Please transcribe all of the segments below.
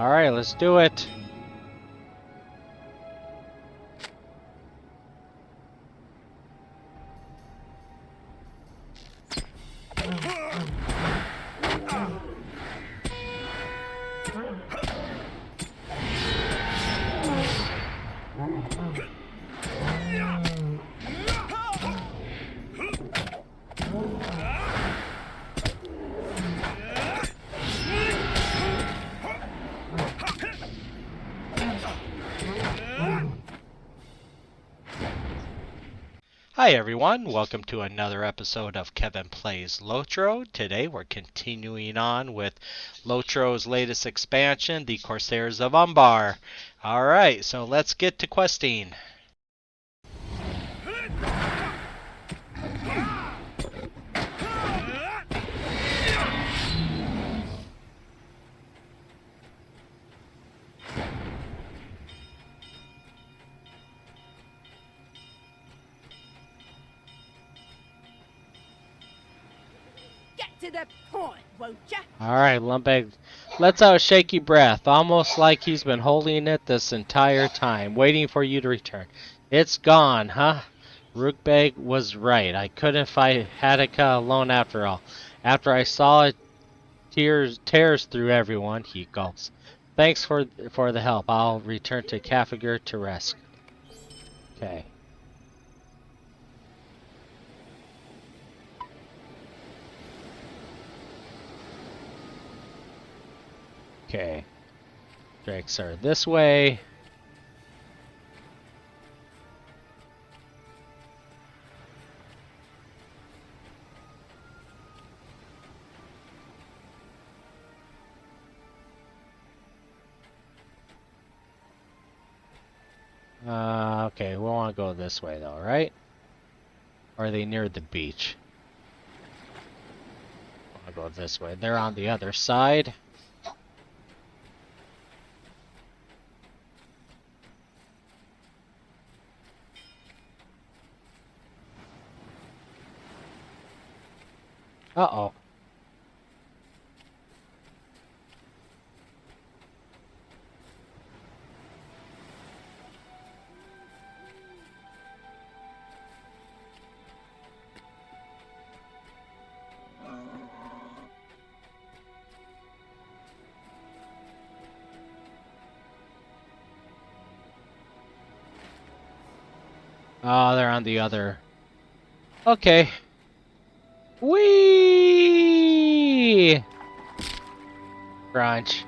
Alright, let's do it. Hi everyone, welcome to another episode of Kevin Plays LOTRO. Today we're continuing on with LOTRO's latest expansion, the Corsairs of Umbar. Alright, so let's get to questing. To the point, won't ya? Alright, Lumbag lets out a shaky breath, almost like he's been holding it this entire time, waiting for you to return. It's gone, huh? Rookbag was right. I couldn't fight Hedakha alone after all. After I saw it tears through everyone, he gulps. Thanks for the help. I'll return to Kafagur to rest. Okay. Okay. Drakes are this way. Okay, we want to go this way though, right? Or are they near the beach? I want to go this way. They're on the other side. Uh-oh. Oh, they're on the other. Okay. Whee! Crunch.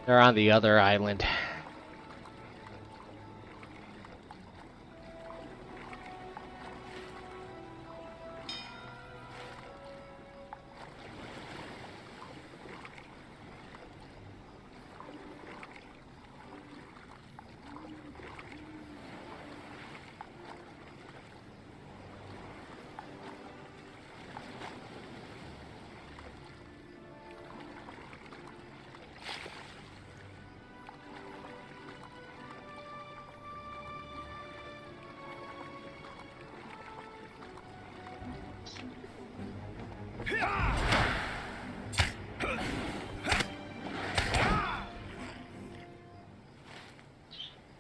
They're on the other island.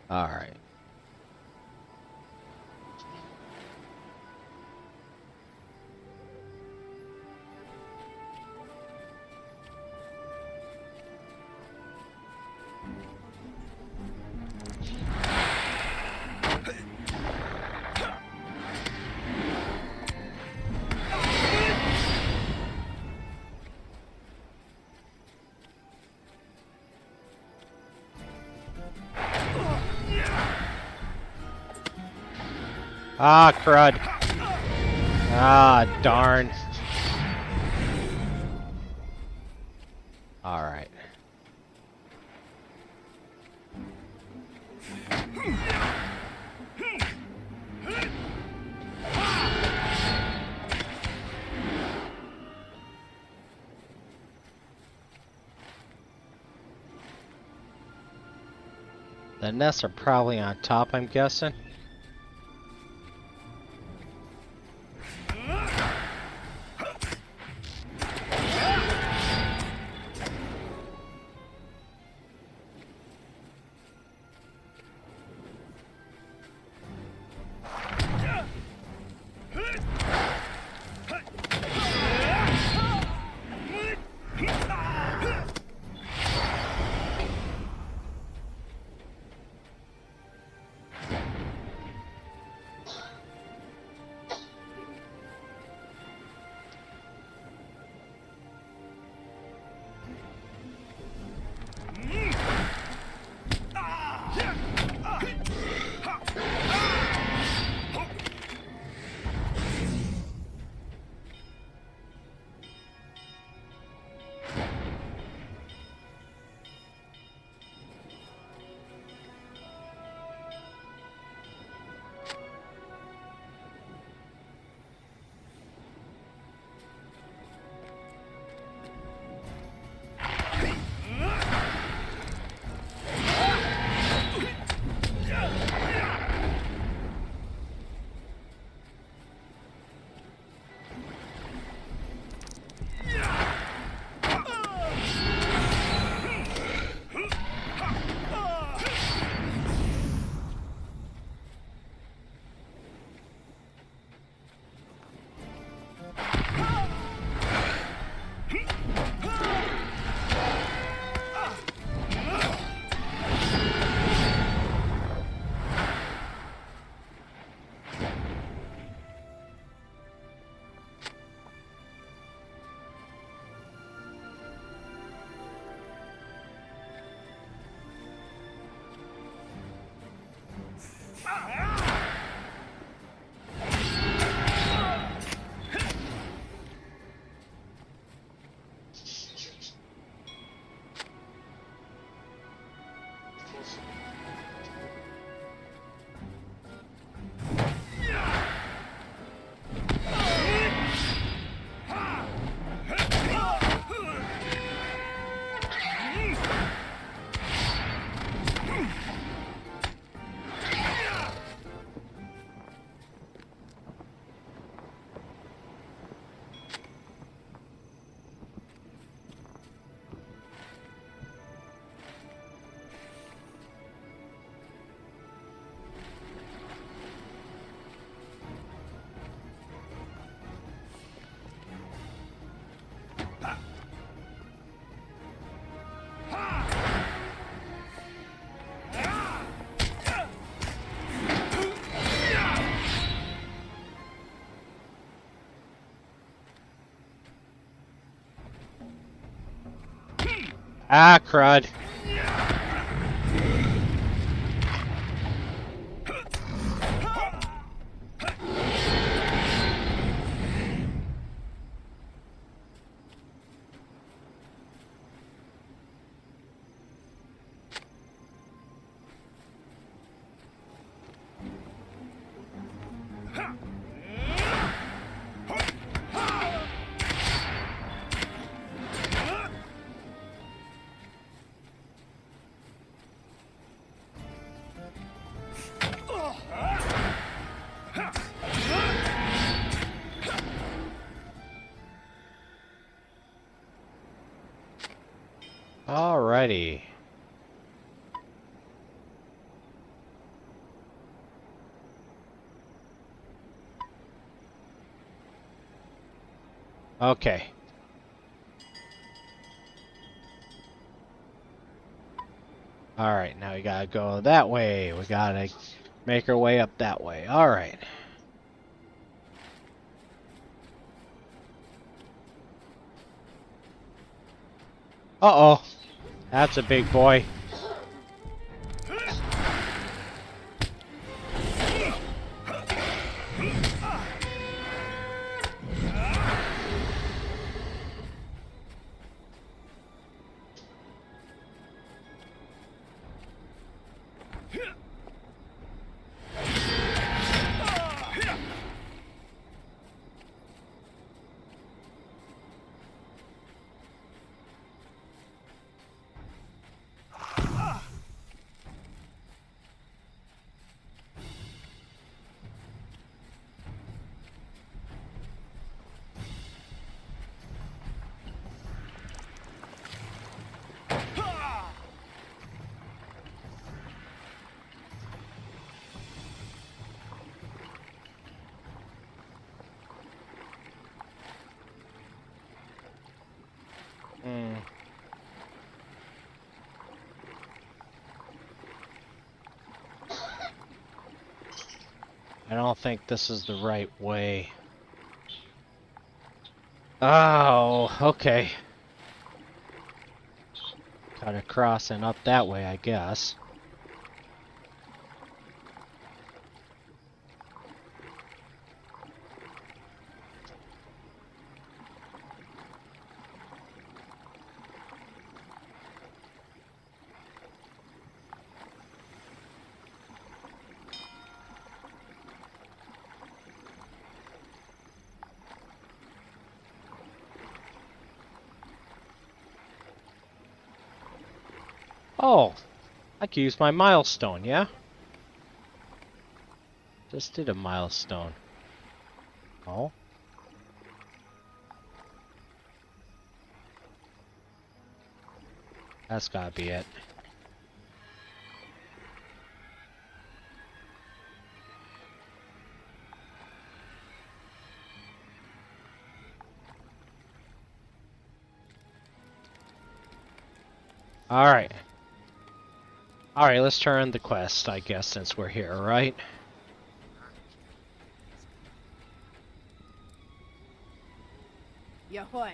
All right. Ah, crud. Ah, darn. Alright. The nests are probably on top, I'm guessing. Ah, crud. Alrighty. Okay. Alright, now we gotta go that way. We gotta make our way up that way. Alright. Uh-oh. That's a big boy. I don't think this is the right way. Oh, okay. Gotta cross and up that way, I guess. Oh, I can use my milestone, yeah? Just did a milestone. Oh. That's gotta be it. Alright. Alright, let's turn the quest, I guess, since we're here, right? Yahoy.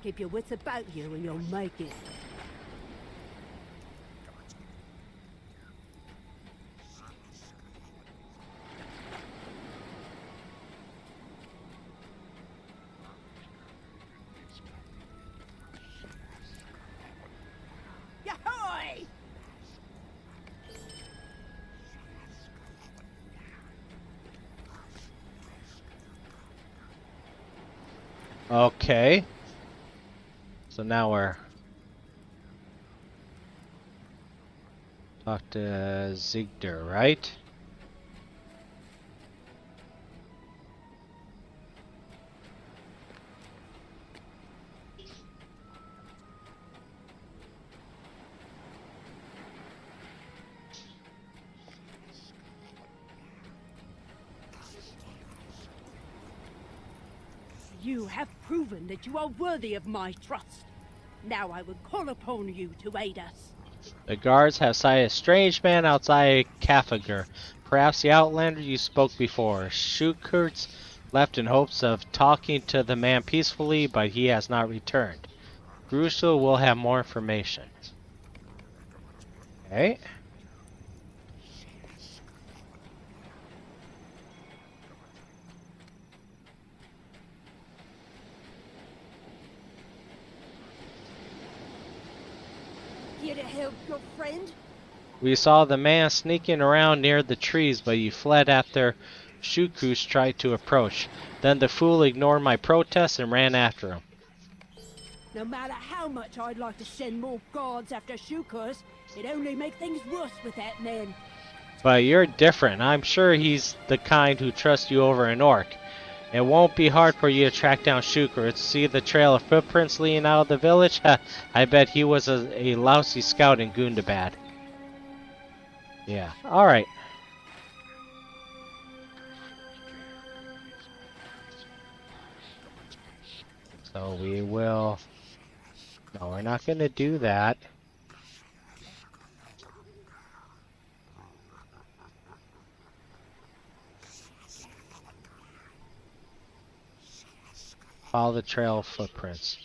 Keep your wits about you and you'll make it. Yahoy! Okay. So now we're... Talk to Zigder, right? You have proven that you are worthy of my trust. Now I will call upon you to aid us. The guards have sighted a strange man outside Kafagur. Perhaps the outlander you spoke before. Schukert's left in hopes of talking to the man peacefully, but he has not returned. Gruesel will have more information. Okay. Here to help your friend? We saw the man sneaking around near the trees, but you fled after Shukus tried to approach. Then the fool ignored my protest and ran after him. No matter how much I'd like to send more guards after Shukurs, it only makes things worse with that man. But you're different. I'm sure he's the kind who trusts you over an orc. It won't be hard for you to track down Shukur. See the trail of footprints leading out of the village? I bet he was a lousy scout in Gundabad. Yeah, alright. So we will... No, we're not going to do that. Follow the trail of footprints.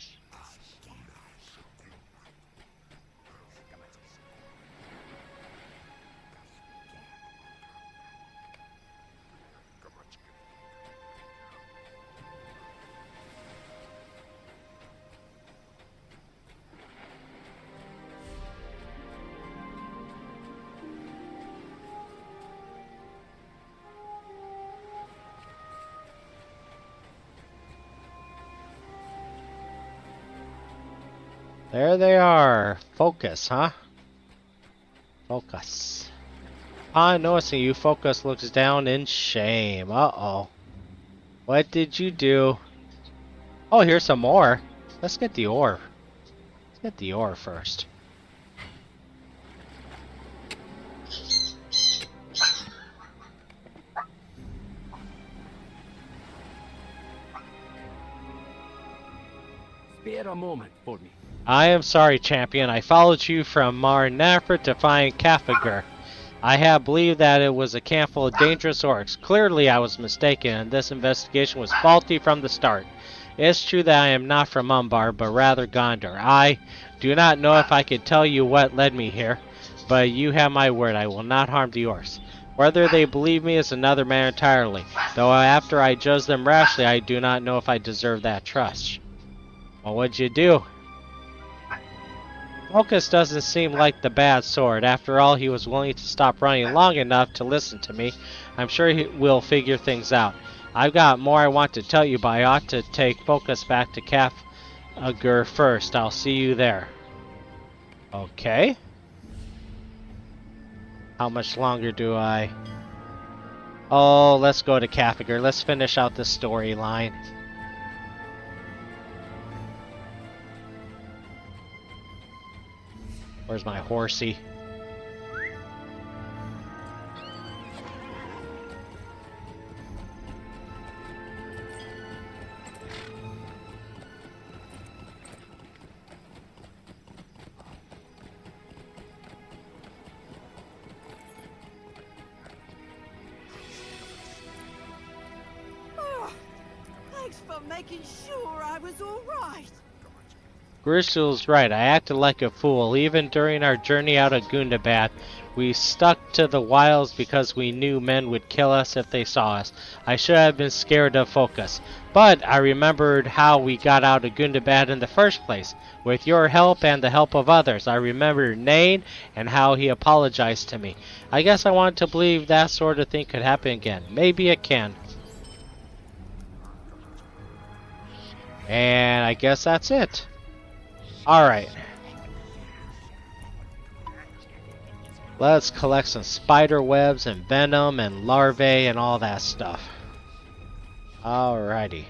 There they are. Focus, huh? Focus. Upon noticing you, Focus looks down in shame. Uh-oh. What did you do? Oh, here's some ore. Let's get the ore. Let's get the ore first. Spare a moment for me. I am sorry, champion. I followed you from Mar Nafra to find Kafagur. I have believed that it was a camp full of dangerous orcs. Clearly I was mistaken, and this investigation was faulty from the start. It's true that I am not from Umbar, but rather Gondor. I do not know if I could tell you what led me here, but you have my word, I will not harm the orcs. Whether they believe me is another matter entirely, though after I judge them rashly, I do not know if I deserve that trust. Well, what'd you do? Focus doesn't seem like the bad sort. After all, he was willing to stop running long enough to listen to me. I'm sure he will figure things out. I've got more I want to tell you, but I ought to take Focus back to Kafagur first. I'll see you there. Okay. How much longer do I... Oh, let's go to Kafagur. Let's finish out this storyline. Where's my horsey? Oh, thanks for making sure I was all right. Grishel's right. I acted like a fool. Even during our journey out of Gundabad, we stuck to the wilds because we knew men would kill us if they saw us. I should have been scared of Focus. But I remembered how we got out of Gundabad in the first place. With your help and the help of others, I remembered Nain and how he apologized to me. I guess I want to believe that sort of thing could happen again. Maybe it can. And I guess that's it. Alright. Let's collect some spider webs and venom and larvae and all that stuff. Alrighty.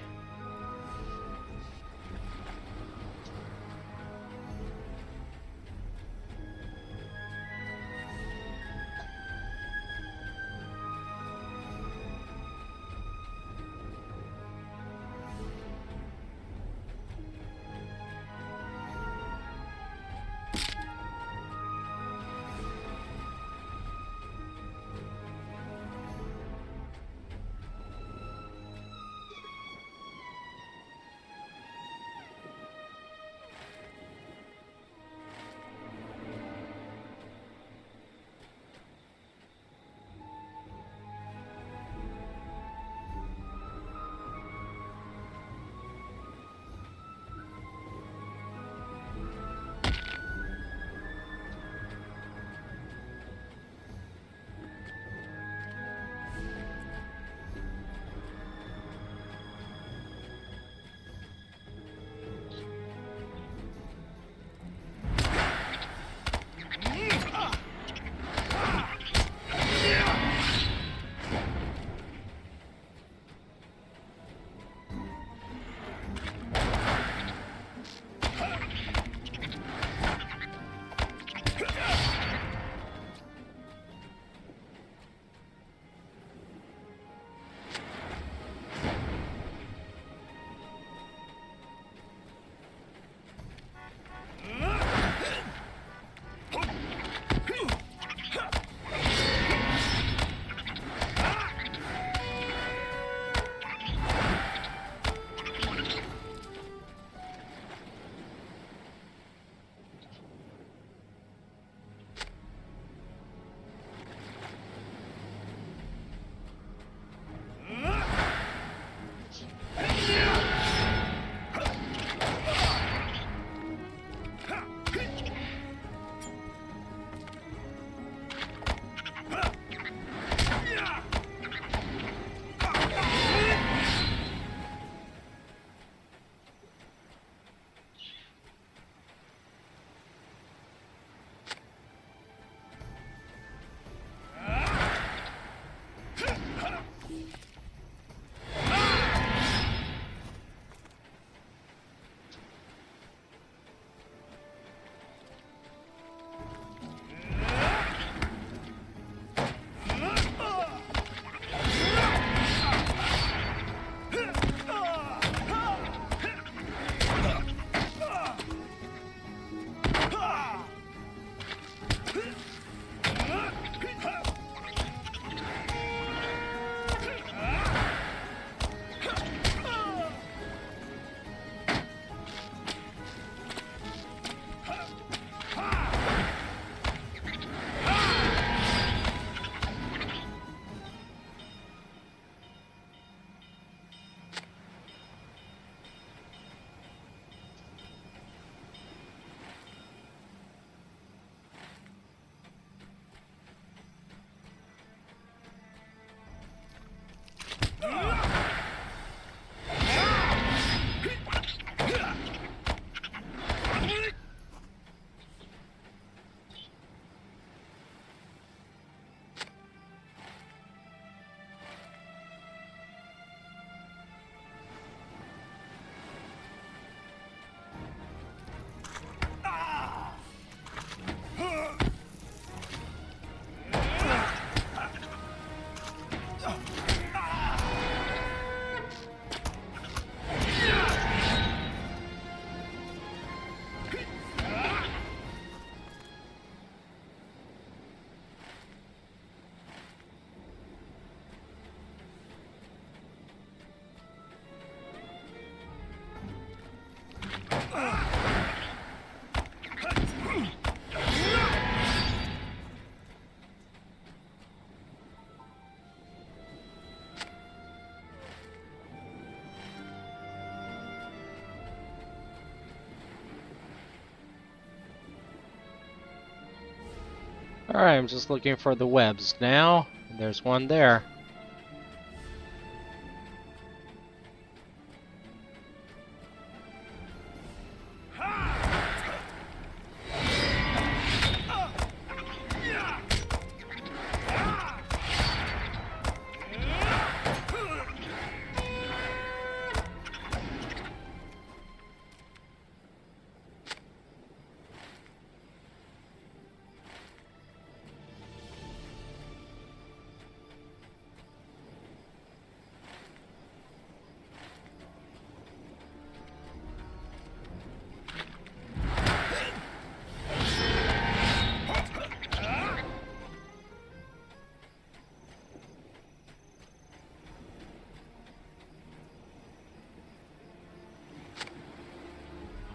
Alright, I'm just looking for the webs now. There's one there.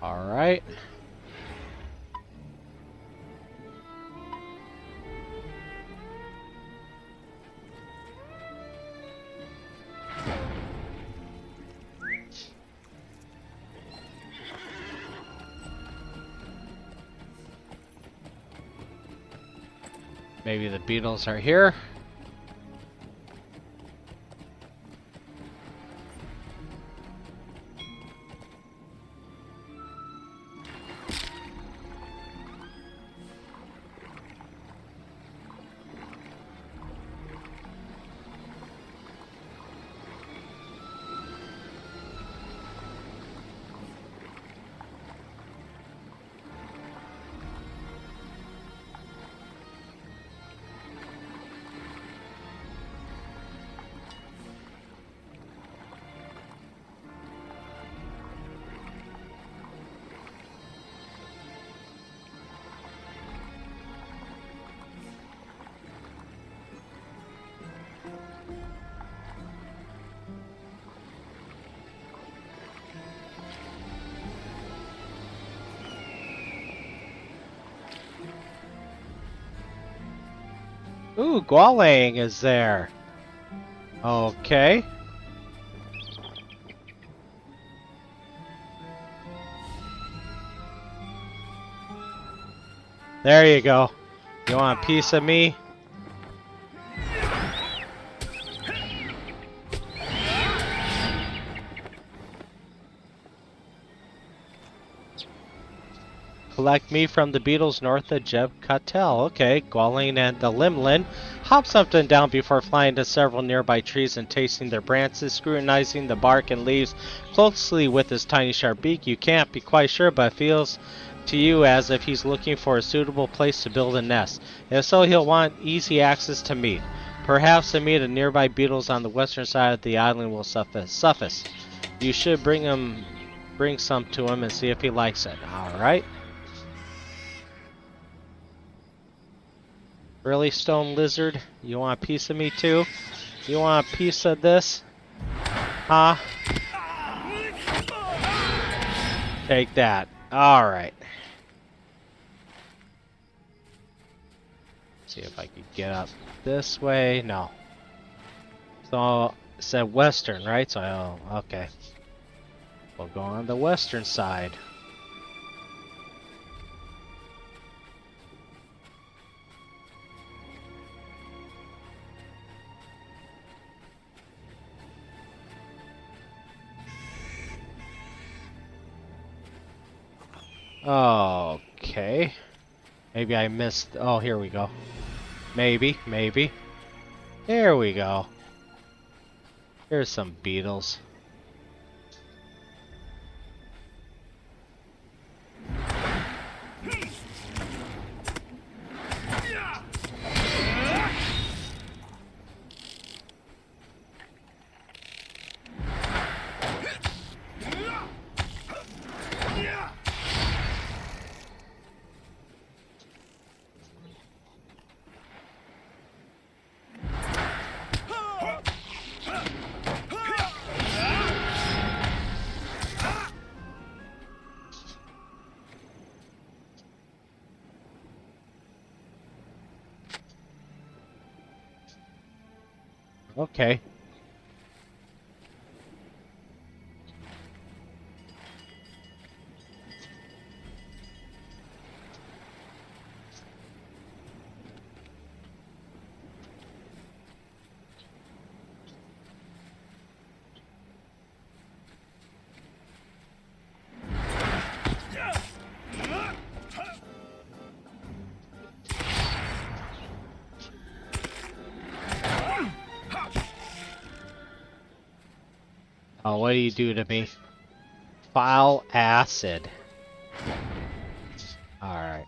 Alright. Maybe the beetles are here. Ooh, Gwallang is there. Okay. There you go. You want a piece of me? Collect me from the beetles north of Jeb Cattell. Okay, Gwalling and the Limlin hop something down before flying to several nearby trees and tasting their branches, scrutinizing the bark and leaves closely with his tiny sharp beak. You can't be quite sure, but it feels to you as if he's looking for a suitable place to build a nest. If so, he'll want easy access to meat. Perhaps the meat of nearby beetles on the western side of the island will suffice. You should bring some to him and see if he likes it. Alright. Really, stone lizard? You want a piece of me too? You want a piece of this? Huh? Take that. Alright. See if I could get up this way. No. So, it said western, right? So, oh, okay. We'll go on the western side. Okay. Maybe I missed. Oh, here we go. Maybe. There we go. Here's some beetles. Okay. Oh, what do you do to me? Foul acid. Alright.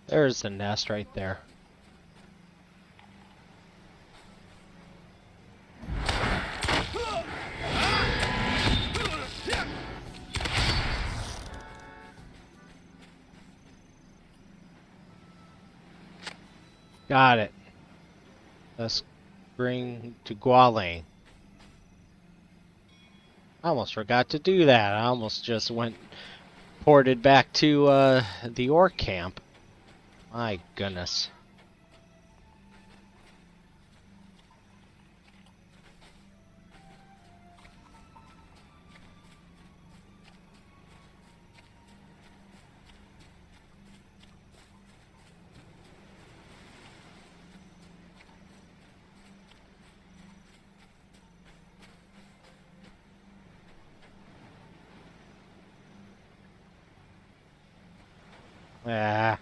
There's the nest right there. Got it. Let's bring to Gwalling. I almost forgot to do that. I almost just ported back to the orc camp. My goodness. Ah.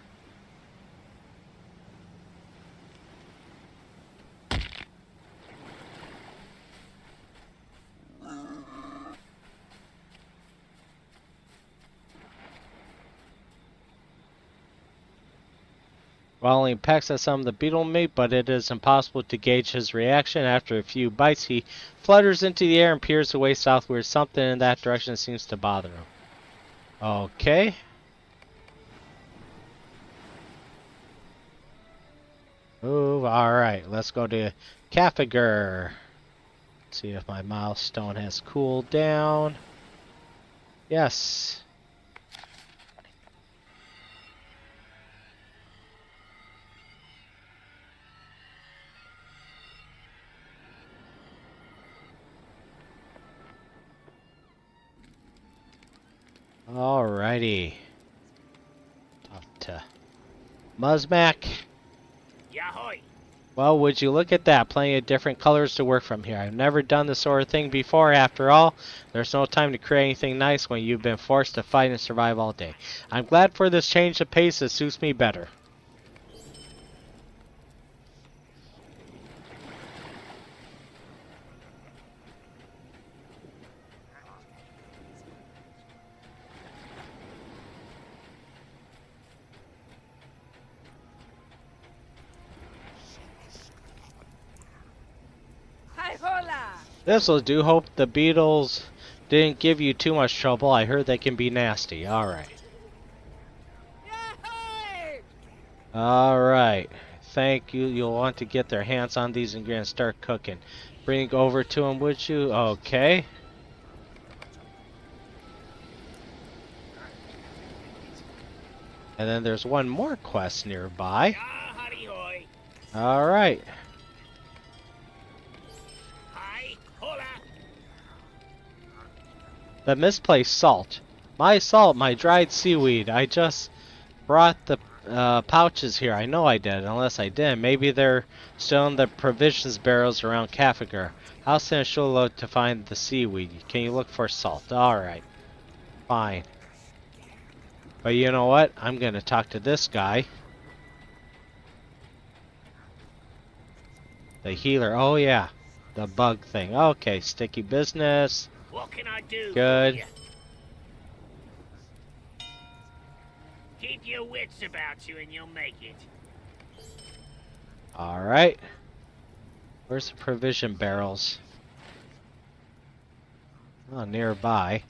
Gwalling pecks at some of the beetle meat, but it is impossible to gauge his reaction. After a few bites, he flutters into the air and peers away southward. Something in that direction seems to bother him. Okay. Move. Alright, let's go to Kafagur. See if my milestone has cooled down. Yes. Alrighty. Talk to Muzmak. Yahoy! Well, would you look at that? Plenty of different colors to work from here. I've never done this sort of thing before. After all, there's no time to create anything nice when you've been forced to fight and survive all day. I'm glad for this change of pace. It suits me better. Hi, hola! This will do. Hope the Beetles Didn't give you too much trouble. I heard they can be nasty. Alright. Yahoo! Alright. Thank you. You'll want to get their hands on these and gonna start cooking. Bring it over to them, would you? Okay. And then there's one more quest nearby. Ya hurry hoy. Alright. Hi, hola. The misplaced salt. My salt, my dried seaweed. I just brought the pouches here. I know I did, unless I didn't. Maybe they're still in the provisions barrels around Kafagur. I'll send Sholo to find the seaweed. Can you look for salt? Alright. Fine. But you know what? I'm gonna talk to this guy. The healer. Oh yeah. The bug thing. Okay, sticky business. What can I do? Good. For you? Keep your wits about you and you'll make it. Alright. Where's the provision barrels? Oh, nearby.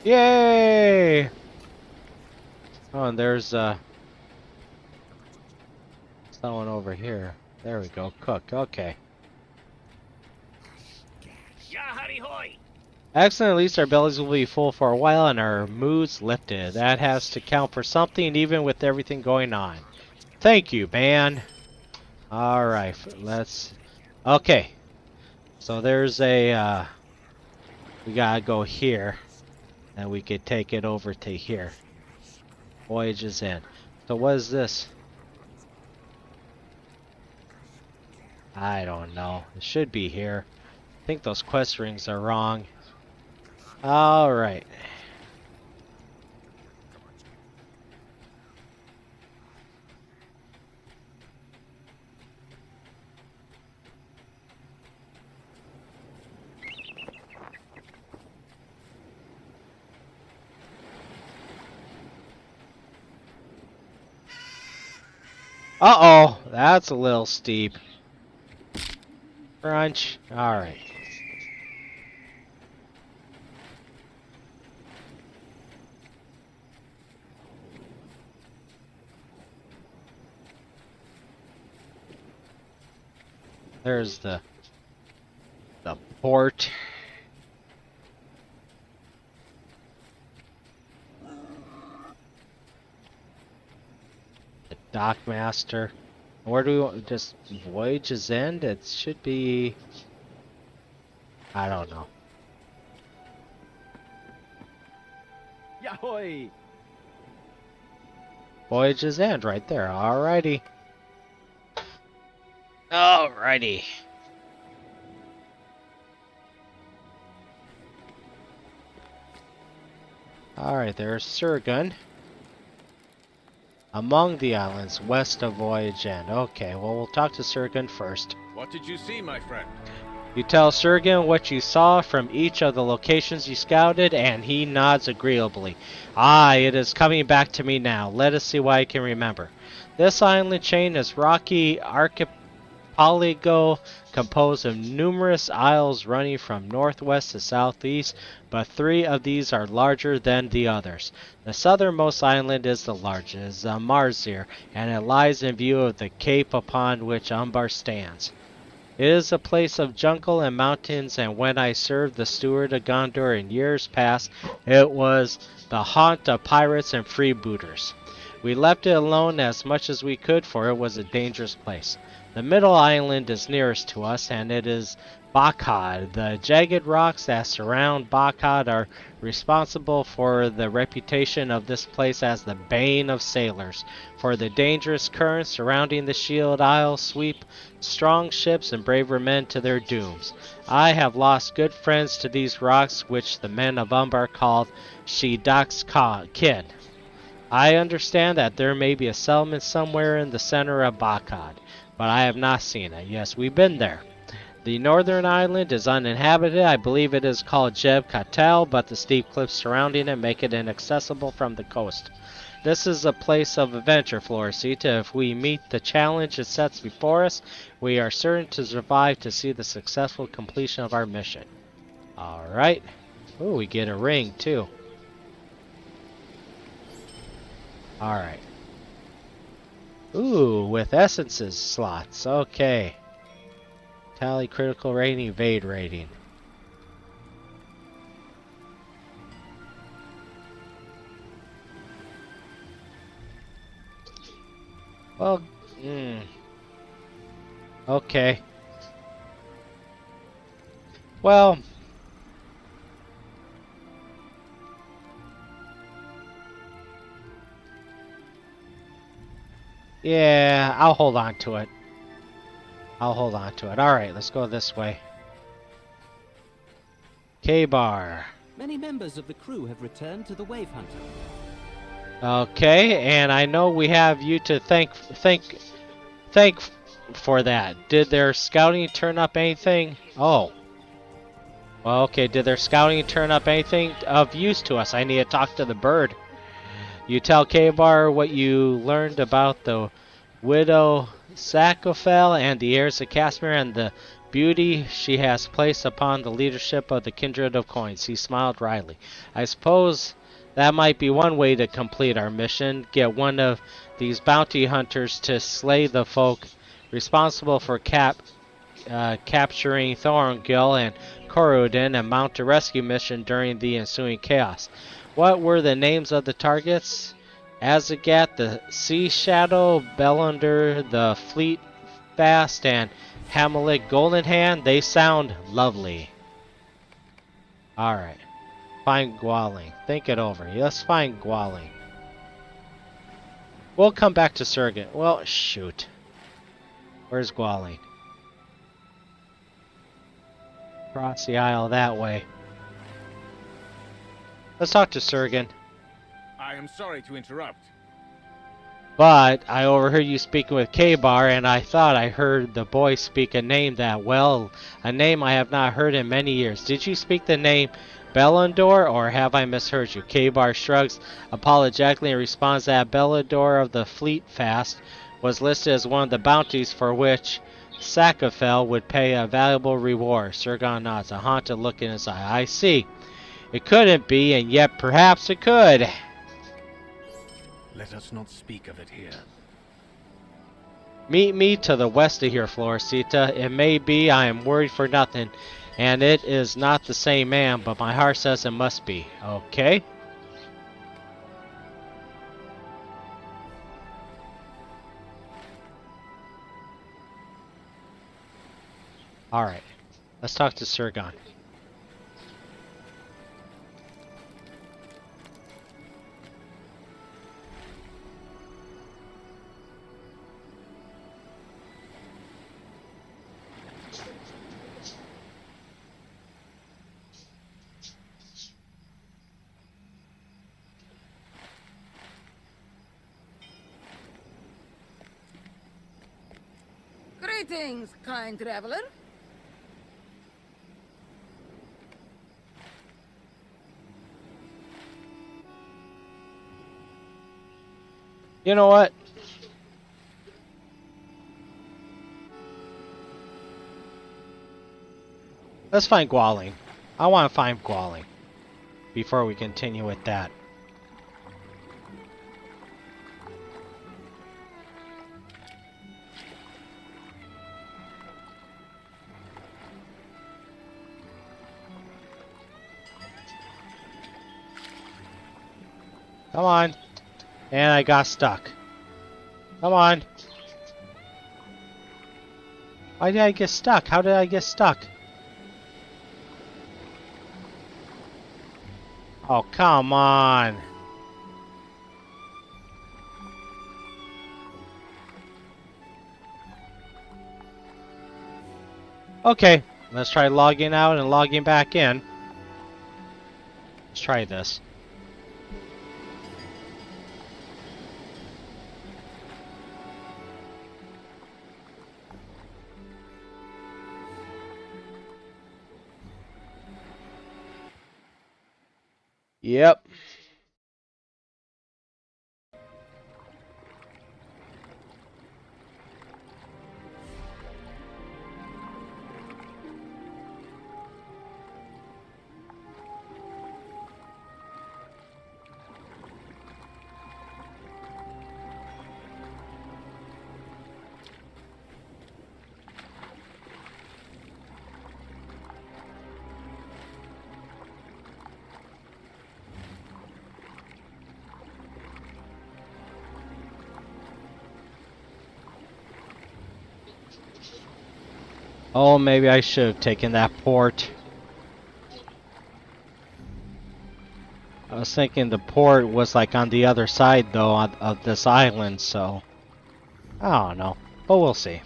Yay! Oh, and there's someone over here. There we go. Cook. Okay. Ya hurry hoy. Excellent. At least our bellies will be full for a while and our moods lifted. That has to count for something, even with everything going on. Thank you, man. Alright, let's... Okay. So there's a... we gotta go here. And we could take it over to here. Voyages in. So what is this? I don't know. It should be here. I think those quest rings are wrong. Alright. Uh-oh, that's a little steep. Crunch. Alright. There's the port. The dockmaster. Where do we want, just voyages end? It should be, I don't know. Yahoy! Voyages end right there. Alrighty. Alrighty. Alright, there's Sirgon. Among the islands west of Voyage End. Okay, well, we'll talk to Sirgon first. What did you see, my friend? You tell Sirgon what you saw from each of the locations you scouted, and he nods agreeably. Ah, it is coming back to me now. Let us see what I can remember. This island chain is rocky archipelago composed of numerous isles running from northwest to southeast, but 3 of these are larger than the others. The southernmost island is the largest, Marzir, and it lies in view of the cape upon which Umbar stands. It is a place of jungle and mountains, and when I served the steward of Gondor in years past, it was the haunt of pirates and freebooters. We left it alone as much as we could, for it was a dangerous place. The middle island is nearest to us, and it is Bakhad. The jagged rocks that surround Bakhad are responsible for the reputation of this place as the bane of sailors, for the dangerous currents surrounding the Shield Isle sweep strong ships and braver men to their dooms. I have lost good friends to these rocks, which the men of Umbar called Shedak's kin. I understand that there may be a settlement somewhere in the center of Bakhad, but I have not seen it. Yes, we've been there. The northern island is uninhabited. I believe it is called Jeb Katel, but the steep cliffs surrounding it make it inaccessible from the coast. This is a place of adventure, Floricita. If we meet the challenge it sets before us, we are certain to survive to see the successful completion of our mission. Alright. Ooh, we get a ring, too. Alright. Ooh, with essences slots. Okay. Tally critical rating, evade rating. Well, okay. Well, yeah, I'll hold on to it. Alright, let's go this way. K-Bar. Many members of the crew have returned to the Wave Hunter. Okay, and I know we have you to thank for that. Did their scouting turn up anything? Oh. Well, okay, did their scouting turn up anything of use to us? I need to talk to the bird. You tell K-Bar what you learned about the widow Sacophel and the heirs of Casimir and the beauty she has placed upon the leadership of the Kindred of Coins. He smiled wryly. I suppose that might be one way to complete our mission. Get one of these bounty hunters to slay the folk responsible for capturing Thorngil and Corudin and mount a rescue mission during the ensuing chaos. What were the names of the targets? Azagat, the Sea Shadow, Belondor, the Fleet Fast, and Hamlet Golden Hand. They sound lovely. Alright. Find Gwalling. Think it over. Let's find Gwalling. We'll come back to Sirgon. Well, shoot. Where's Gwalling? Across the aisle that way. Let's talk to Sirgon. I am sorry to interrupt. But I overheard you speaking with K-Bar, and I thought I heard the boy speak a name that, well, a name I have not heard in many years. Did you speak the name Belondor, or have I misheard you? K-Bar shrugs apologetically and responds that Belondor of the Fleet Fast was listed as one of the bounties for which Sacophel would pay a valuable reward. Sirgon nods, a haunted look in his eye. I see. It couldn't be, and yet perhaps it could. Let us not speak of it here. Meet me to the west of here, Floricita. It may be I am worried for nothing, and it is not the same man, but my heart says it must be. Okay? Alright. Let's talk to Sirgon. Greetings, kind traveler. You know what? Let's find Gwalling. I want to find Gwalling before we continue with that. Come on. And I got stuck. Come on. Why did I get stuck? How did I get stuck? Oh, come on. Okay, let's try logging out and logging back in. Let's try this. Yep. Oh, maybe I should have taken that port. I was thinking the port was like on the other side though of this island, so I don't know, but we'll see.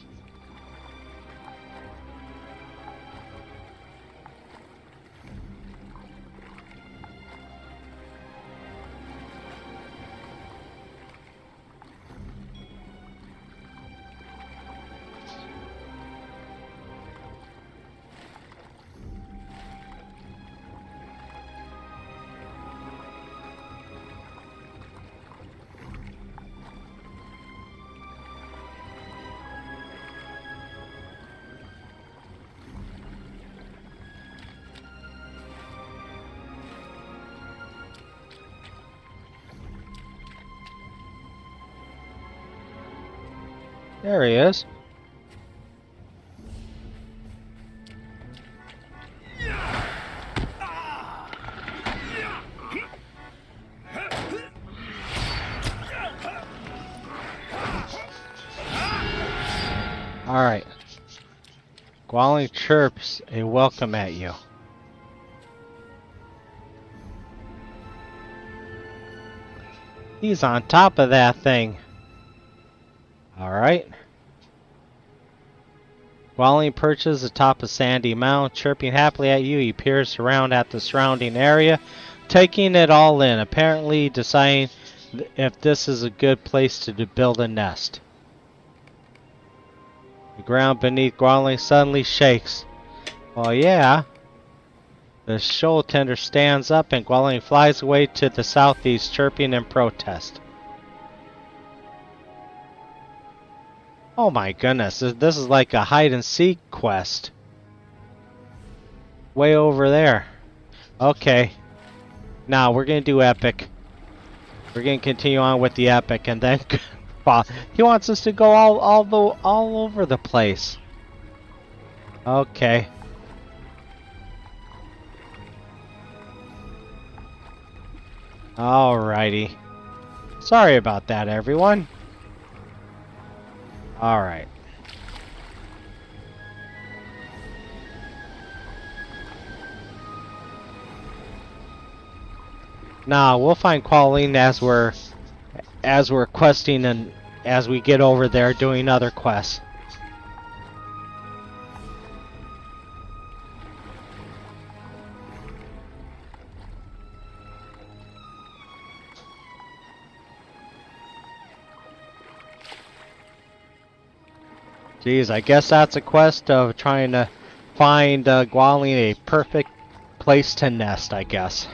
There he is. Alright. Gwalling chirps a welcome at you. He's on top of that thing. Alright. Gwalling perches atop a sandy mound, chirping happily at you. He peers around at the surrounding area, taking it all in, apparently deciding if this is a good place to build a nest. The ground beneath Gwalling suddenly shakes. Well, yeah. The shoal tender stands up and Gwalling flies away to the southeast, chirping in protest. Oh my goodness, this is like a hide-and-seek quest. Way over there. Okay. Now, we're gonna do epic. We're gonna continue on with the epic, and then... he wants us to go all over the place. Okay. Alrighty. Sorry about that, everyone. Alright. Now, we'll find Gwalling as we're questing and as we get over there doing other quests. Geez, I guess that's a quest of trying to find Gwalling a perfect place to nest, I guess.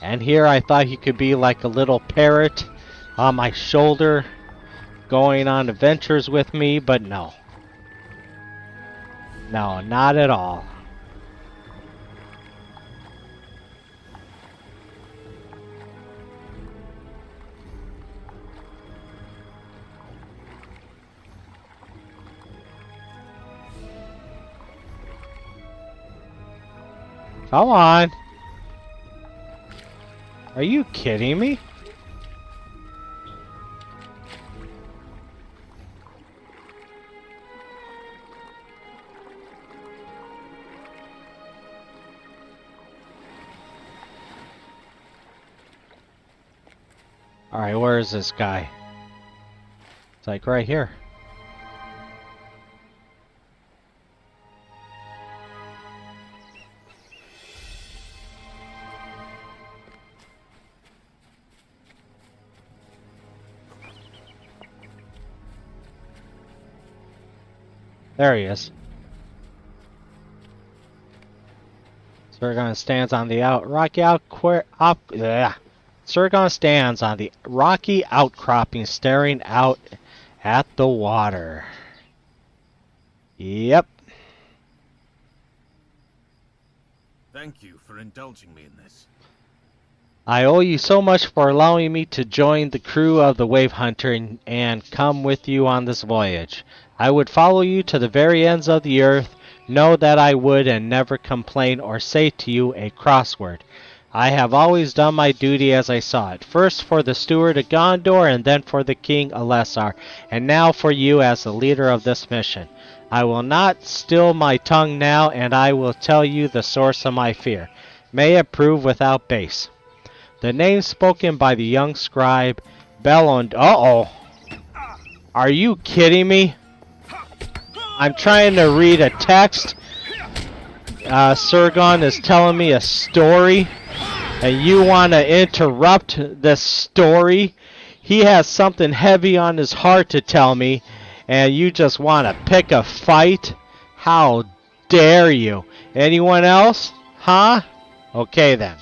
And here I thought he could be like a little parrot on my shoulder, going on adventures with me, but no. No, not at all. Come on. Are you kidding me? Alright, where is this guy? It's like right here. There he is. Sirgon stands on the Sirgon stands on the rocky outcropping, staring out at the water. Yep. Thank you for indulging me in this. I owe you so much for allowing me to join the crew of the Wave Hunter and come with you on this voyage. I would follow you to the very ends of the earth. Know that I would, and never complain or say to you a cross word. I have always done my duty as I saw it, first for the steward of Gondor, and then for the king Alessar, and now for you as the leader of this mission. I will not still my tongue now, and I will tell you the source of my fear. May it prove without base. The name spoken by the young scribe, Belondor. Uh-oh. Are you kidding me? I'm trying to read a text. Sirgon is telling me a story, and you want to interrupt this story? He has something heavy on his heart to tell me, and you just want to pick a fight? How dare you? Anyone else? Huh? Okay then.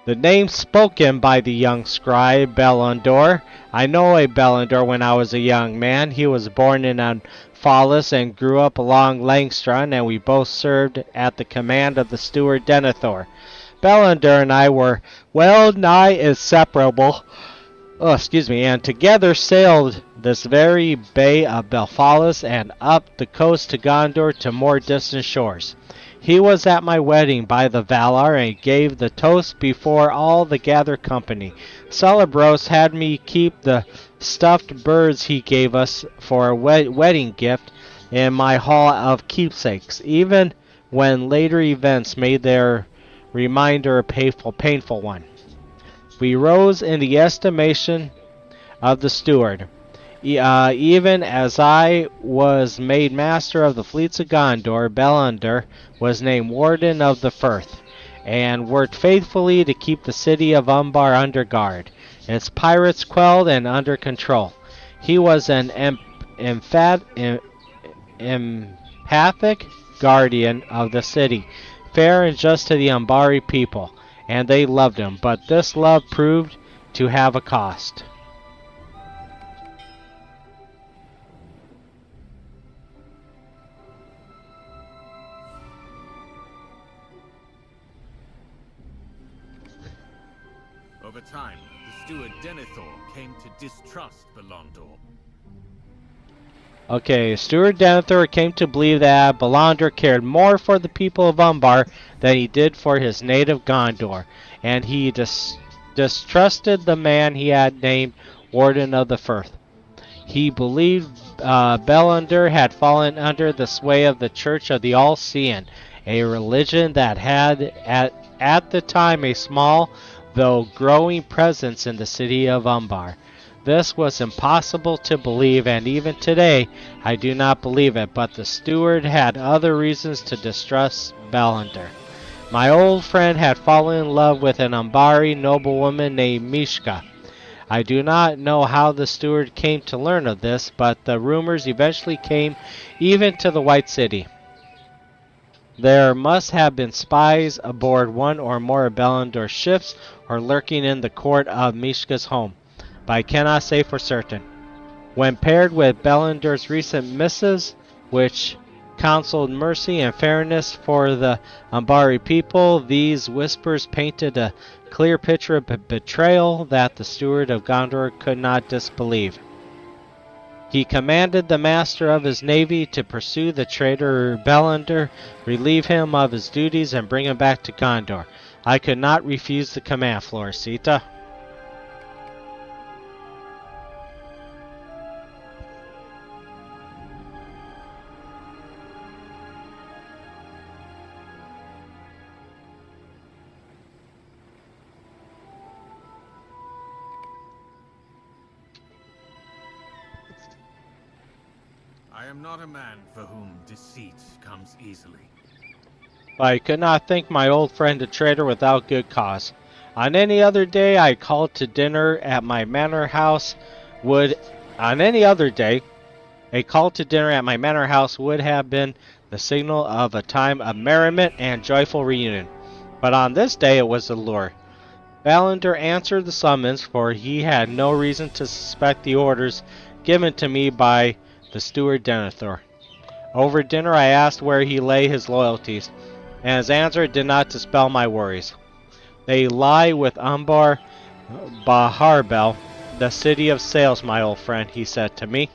The name spoken by the young scribe, Belondor. I know a Belondor when I was a young man. He was born in Anfalis and grew up along Langstrand, and we both served at the command of the steward Denethor. Belondor and I were well nigh inseparable, and together sailed this very bay of Belfalis and up the coast to Gondor to more distant shores. He was at my wedding by the Valar and gave the toast before all the gathered company. Celebros had me keep the stuffed birds he gave us for a wedding gift in my hall of keepsakes, even when later events made their reminder a painful one. We rose in the estimation of the steward. Even as I was made master of the fleets of Gondor, Belondor was named Warden of the Firth, and worked faithfully to keep the city of Umbar under guard, its pirates quelled and under control. He was an empathic guardian of the city, fair and just to the Umbari people, and they loved him, but this love proved to have a cost. Over time, the steward Denethor came to distrust Belondor. Okay, Steward Denethor came to believe that Belondor cared more for the people of Umbar than he did for his native Gondor, and he distrusted the man he had named Warden of the Firth. He believed Belondor had fallen under the sway of the Church of the All-Seeing, a religion that had at the time a small though growing presence in the city of Umbar. This was impossible to believe, and even today I do not believe it, but the steward had other reasons to distrust Belondor. My old friend had fallen in love with an Umbari noblewoman named Mishka. I do not know how the steward came to learn of this, but the rumors eventually came even to the White City. There must have been spies aboard one or more of Belondor's ships or lurking in the court of Mishka's home, but I cannot say for certain. When paired with Belondor's recent missives, which counseled mercy and fairness for the Umbari people, these whispers painted a clear picture of betrayal that the steward of Gondor could not disbelieve. He commanded the master of his navy to pursue the traitor Belondor, relieve him of his duties, and bring him back to Gondor. I could not refuse the command, Florisita. I am not a man for whom deceit comes easily. I could not think my old friend a traitor without good cause. On any other day I called to dinner at my manor house would... On any other day, a call to dinner at my manor house would have been the signal of a time of merriment and joyful reunion. But on this day it was a lure. Belondor answered the summons, for he had no reason to suspect the orders given to me by the steward Denethor. Over dinner I asked where he lay his loyalties, and his answer did not dispel my worries. They lie with Umbar Baharbel, the city of sails, my old friend, he said to me.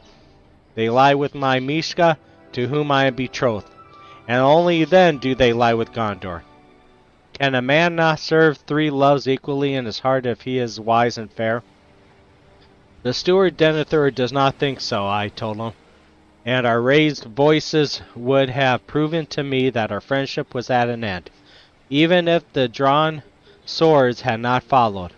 They lie with my Mishka, to whom I am betrothed, and only then do they lie with Gondor. Can a man not serve 3 loves equally in his heart if he is wise and fair? The steward Denethor does not think so, I told him, and our raised voices would have proven to me that our friendship was at an end, even if the drawn swords had not followed.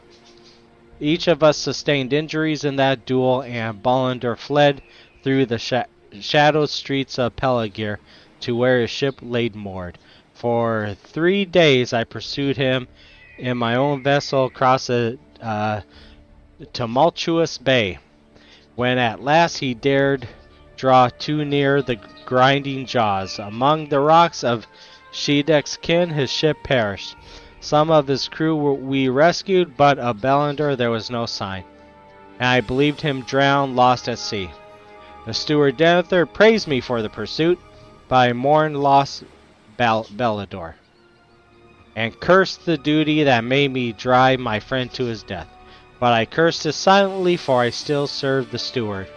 Each of us sustained injuries in that duel, and Belondor fled through the shadowed streets of Pelagir to where his ship lay moored. For 3 days I pursued him in my own vessel across a tumultuous bay. When at last he dared draw too near the grinding jaws, among the rocks of Shedek's kin his ship perished. Some of his crew we rescued, but of Belondor there was no sign, and I believed him drowned, lost at sea. The steward Denethor praised me for the pursuit, but I mourned lost Belondor, and cursed the duty that made me drive my friend to his death. But I cursed it silently, for I still served the steward.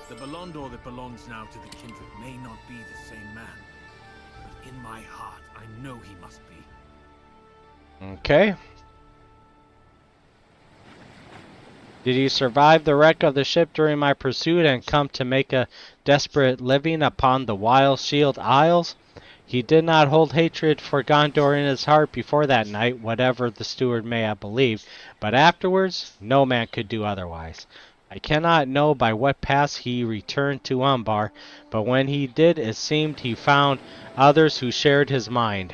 The Belondor that belongs now to the kindred may not be the same man, but in my heart I know he must be. Okay. Did he survive the wreck of the ship during my pursuit and come to make a desperate living upon the wild Shield Isles? He did not hold hatred for Gondor in his heart before that night, whatever the steward may have believed, but afterwards no man could do otherwise. I cannot know by what path he returned to Umbar, but when he did, it seemed he found others who shared his mind.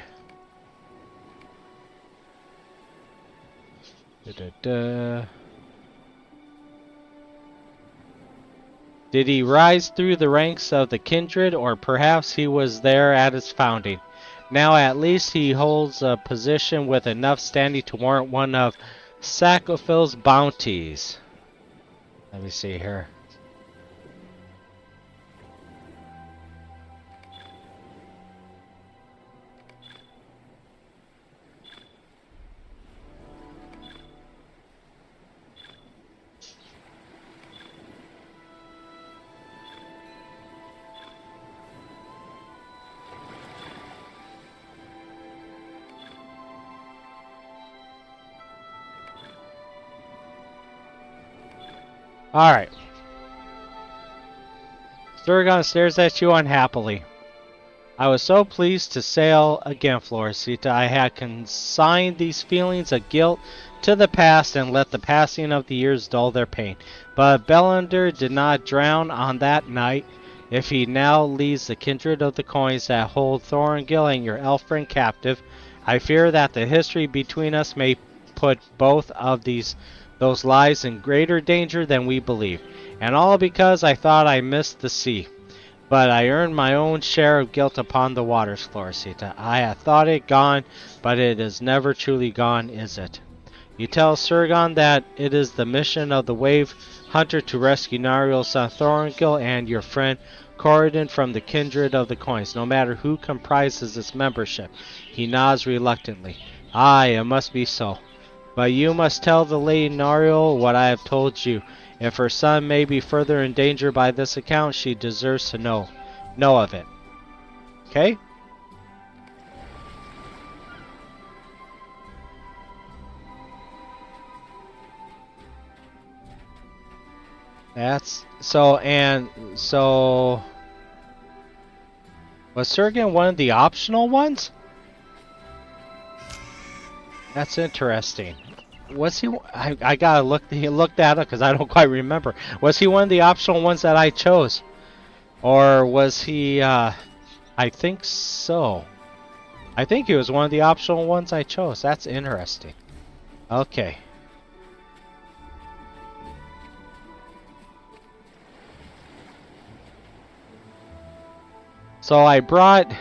Did he rise through the ranks of the kindred, or perhaps he was there at its founding? Now at least he holds a position with enough standing to warrant one of Sackville's bounties. Let me see here. Alright. Sirgon stares at you unhappily. I was so pleased to sail again, Florisita. I had consigned these feelings of guilt to the past and let the passing of the years dull their pain. But Belondor did not drown on that night. If he now leads the kindred of the coins that hold Thorongil and your elf friend captive, I fear that the history between us may put both of those lives in greater danger than we believe. And all because I thought I missed the sea. But I earned my own share of guilt upon the waters, Florisita. I had thought it gone, but it is never truly gone, is it? You tell Sirgon that it is the mission of the Wave Hunter to rescue Nariel's son Thorongil and your friend Corridon from the kindred of the coins, no matter who comprises its membership. He nods reluctantly. Aye, it must be so. But you must tell the Lady Nariel what I have told you. If her son may be further in danger by this account, she deserves to know of it. Okay? That's so, and so was Sirgon one of the optional ones? That's interesting. Was he? I gotta look that up because I don't quite remember. Was he one of the optional ones that I chose, or was he? I think so. I think he was one of the optional ones I chose. That's interesting. Okay. So I brought.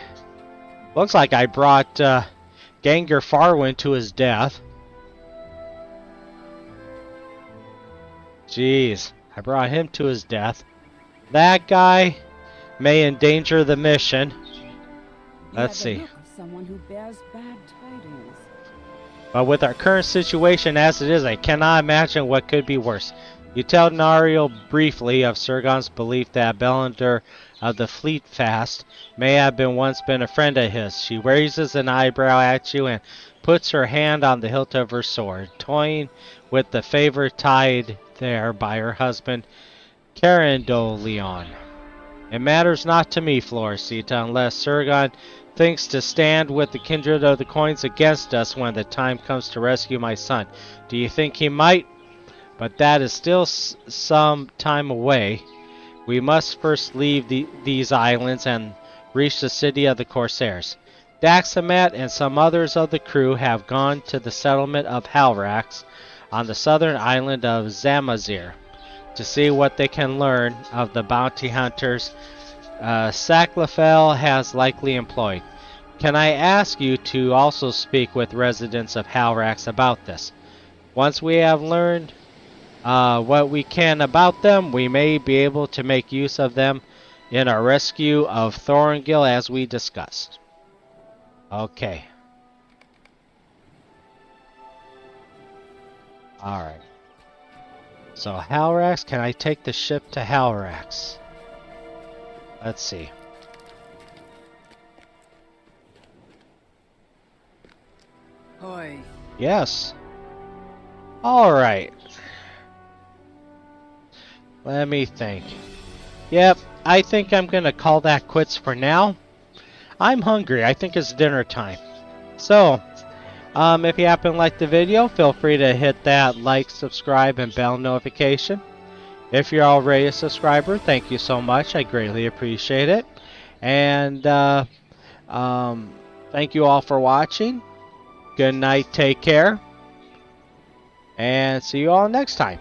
Looks like I brought Gengar Farwin to his death. Jeez, I brought him to his death. That guy may endanger the mission. Let's see. Look of someone who bears bad tidings. But with our current situation as it is, I cannot imagine what could be worse. You tell Nario briefly of Sirgon's belief that Belondor of the Fleet Fast may have once been a friend of his. She raises an eyebrow at you and puts her hand on the hilt of her sword, toying with the favor tied there by her husband, Carandoleon. It matters not to me, Florisita, unless Sirgon thinks to stand with the kindred of the coins against us when the time comes to rescue my son. Do you think he might? But that is still some time away. We must first leave these islands and reach the city of the Corsairs. Daxamat and some others of the crew have gone to the settlement of Halrax on the southern island of Zamazir to see what they can learn of the bounty hunters Saclafel has likely employed. Can I ask you to also speak with residents of Halrax about this? Once we have learned what we can about them, we may be able to make use of them in our rescue of Thorngil as we discussed. Okay. Alright. So Halrax, can I take the ship to Halrax? Let's see. Oi. Yes. Alright. Let me think. Yep, I think I'm gonna call that quits for now. I'm hungry. I think it's dinner time. So, if you happen to like the video, feel free to hit that like, subscribe, and bell notification. If you're already a subscriber, thank you so much. I greatly appreciate it. And thank you all for watching. Good night, take care, and see you all next time.